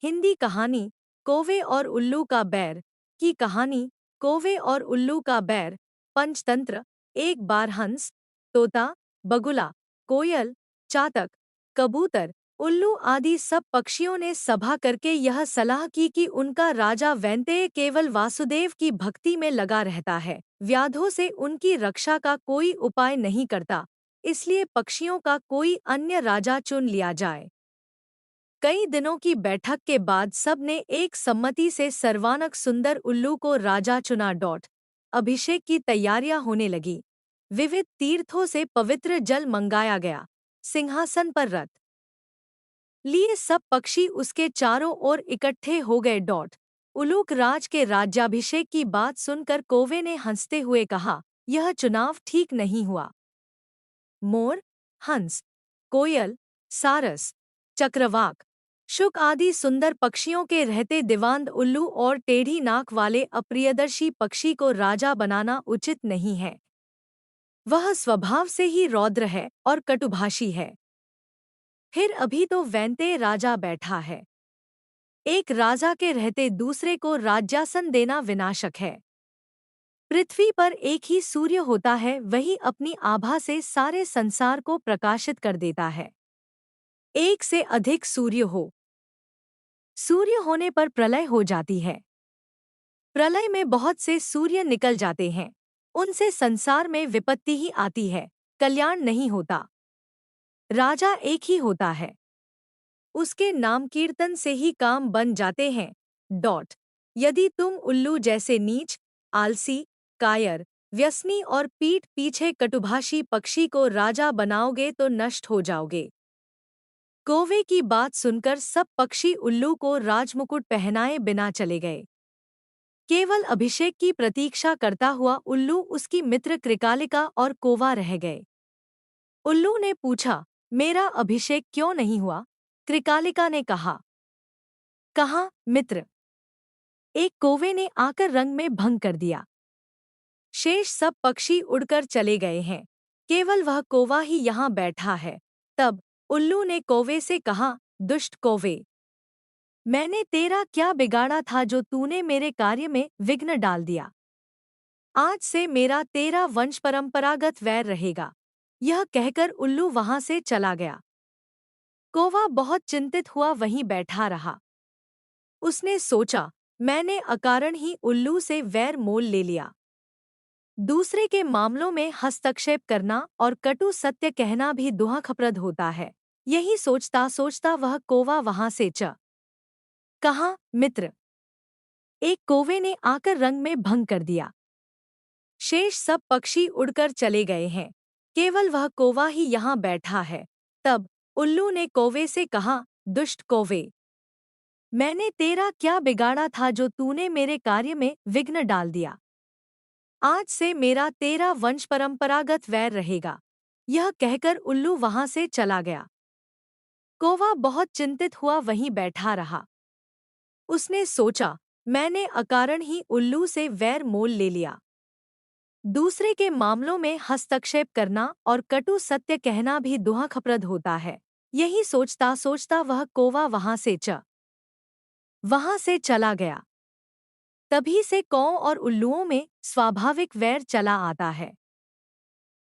हिंदी कहानी कौवे और उल्लू का बैर की कहानी। कौवे और उल्लू का बैर। पंचतंत्र। एक बार हंस, तोता, बगुला, कोयल, चातक, कबूतर, उल्लू आदि सब पक्षियों ने सभा करके यह सलाह की कि उनका राजा वैंतेय केवल वासुदेव की भक्ति में लगा रहता है, व्याधों से उनकी रक्षा का कोई उपाय नहीं करता, इसलिए पक्षियों का कोई अन्य राजा चुन लिया जाए। कई दिनों की बैठक के बाद सब ने एक सम्मति से सर्वानक सुंदर उल्लू को राजा चुना। अभिषेक की तैयारियां होने लगी। विविध तीर्थों से पवित्र जल मंगाया गया। सिंहासन पर रथ लिए सब पक्षी उसके चारों ओर इकट्ठे हो गए। उलूक राज के राज्याभिषेक की बात सुनकर कौवे ने हंसते हुए कहा, यह चुनाव ठीक नहीं हुआ। मोर, हंस, कोयल, सारस, चक्रवाक, शुक आदि सुंदर पक्षियों के रहते दिवांद उल्लू और टेढ़ी नाक वाले अप्रियदर्शी पक्षी को राजा बनाना उचित नहीं है। वह स्वभाव से ही रौद्र है और कटुभाषी है। फिर अभी तो वैंतेय राजा बैठा है। एक राजा के रहते दूसरे को राज्यासन देना विनाशक है। पृथ्वी पर एक ही सूर्य होता है, वही अपनी आभा से सारे संसार को प्रकाशित कर देता है। एक से अधिक सूर्य हो, सूर्य होने पर प्रलय हो जाती है। प्रलय में बहुत से सूर्य निकल जाते हैं, उनसे संसार में विपत्ति ही आती है, कल्याण नहीं होता। राजा एक ही होता है, उसके नाम कीर्तन से ही काम बन जाते हैं। यदि तुम उल्लू जैसे नीच, आलसी, कायर, व्यसनी और पीठ पीछे कटुभाषी पक्षी को राजा बनाओगे तो नष्ट हो जाओगे। कौवे की बात सुनकर सब पक्षी उल्लू को राजमुकुट पहनाए बिना चले गए। केवल अभिषेक की प्रतीक्षा करता हुआ उल्लू, उसकी मित्र कृकालिका और कौवा रह गए। उल्लू ने पूछा, मेरा अभिषेक क्यों नहीं हुआ? कृकालिका ने कहा, मित्र, एक कौवे ने आकर रंग में भंग कर दिया। शेष सब पक्षी उड़कर चले गए हैं, केवल वह कौवा ही यहाँ बैठा है। तब उल्लू ने कौवे से कहा, दुष्ट कौवे, मैंने तेरा क्या बिगाड़ा था जो तूने मेरे कार्य में विघ्न डाल दिया? आज से मेरा तेरा वंश परंपरागत वैर रहेगा। यह कहकर उल्लू वहां से चला गया। कौवा बहुत चिंतित हुआ वहीं बैठा रहा। उसने सोचा, मैंने अकारण ही उल्लू से वैर मोल ले लिया। दूसरे के मामलों में हस्तक्षेप करना और कटु सत्य कहना भी दुहाखप्रद होता है। यही सोचता सोचता वह कौवा वहां से कहा, मित्र, एक कौवे ने आकर रंग में भंग कर दिया। शेष सब पक्षी उड़कर चले गए हैं, केवल वह कौवा ही यहाँ बैठा है। तब उल्लू ने कौवे से कहा, दुष्ट कौवे, मैंने तेरा क्या बिगाड़ा था जो तूने मेरे कार्य में विघ्न डाल दिया? आज से मेरा तेरा वंश परंपरागत वैर रहेगा। यह कहकर उल्लू वहां से चला गया। कौवा बहुत चिंतित हुआ वहीं बैठा रहा। उसने सोचा, मैंने अकारण ही उल्लू से वैर मोल ले लिया। दूसरे के मामलों में हस्तक्षेप करना और कटु सत्य कहना भी दुहाखप्रद होता है। यही सोचता सोचता वह कौवा वहां से चला गया। तभी से कौओं और उल्लुओं में स्वाभाविक वैर चला आता है।